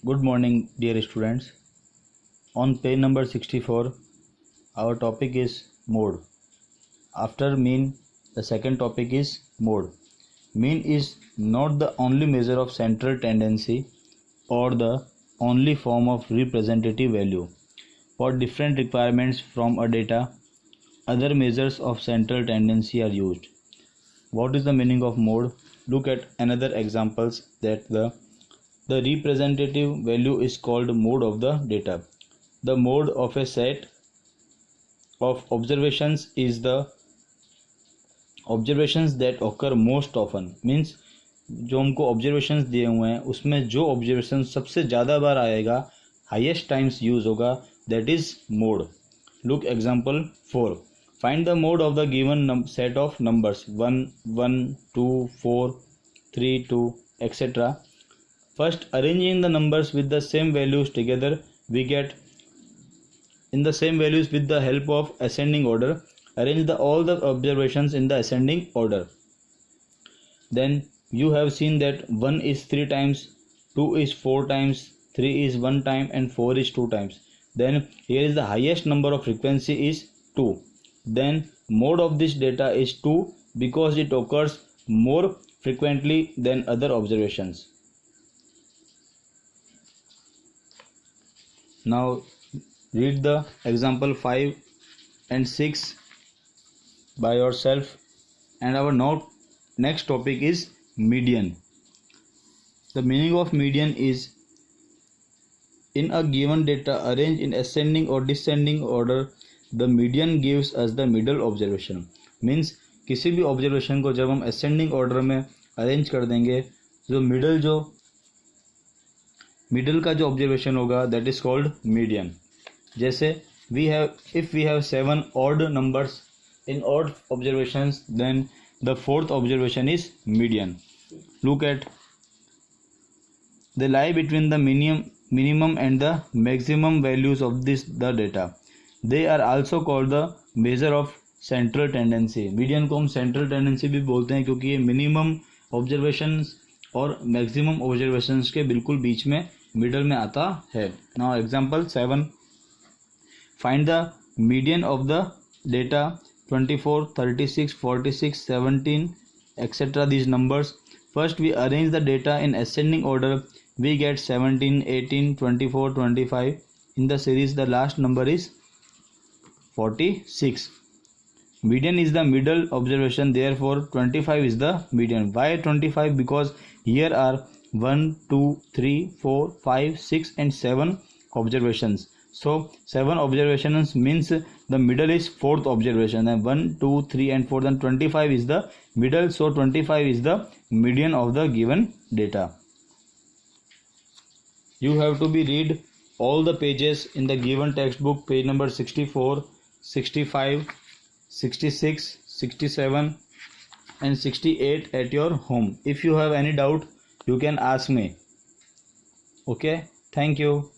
Good morning, dear students. On page number 64, our topic is mode. After mean, the second topic is mode. Mean is not the only measure of central tendency or the only form of representative value. For different requirements from a data, other measures of central tendency are used. What is the meaning of mode? Look at another examples that the representative value is called mode of the data. The mode of a set of observations is the observations that occur most often. Means जो हमको observations दिए हुए हैं उसमें जो observation सबसे ज़्यादा बार आएगा, highest times use होगा, that is mode. Look example 4. Find the mode of the given set of numbers 1, 1, 2, 4, 3, 2, etc. First, arranging the numbers with the same values together, we get in the same values with the help of ascending order. Arrange all the observations in the ascending order. Then you have seen that 1 is 3 times, 2 is 4 times, 3 is 1 time and 4 is 2 times. Then here is the highest number of frequency is 2. Then mode of this data is 2 because it occurs more frequently than other observations. Now read the example 5 and 6 by yourself, and our next topic is median. The meaning of median is in a given data arranged in ascending or descending order, the median gives us the middle observation. Means किसी भी observation को जब हम ascending order में arrange कर देंगे, जो middle का जो observation होगा that is called median. जैसे if we have 7 odd numbers in odd observations, then the fourth observation is median. Look at they lie between the minimum and the maximum values of the data. They are also called the measure of central tendency. Median को हम central tendency भी बोलते हैं क्योंकि ये minimum observations और maximum observations के बिल्कुल बीच में middle में आता है. Now example 7. Find the median of the data 24, 36, 46, 17, etc. These numbers. First we arrange the data in ascending order. We get 17, 18, 24, 25. In the series the last number is 46. Median is the middle observation, therefore 25 is the median. Why 25? Because here are 1, 2, 3, 4, 5, 6 and 7 observations. So 7 observations means the middle is fourth observation, and 1, 2, 3 and 4, then 25 is the middle, so 25 is the median of the given data. You have to read all the pages in the given textbook, page number 64, 65, 66, 67 and 68 at your home. If you have any doubt, you can ask me. Okay, thank you.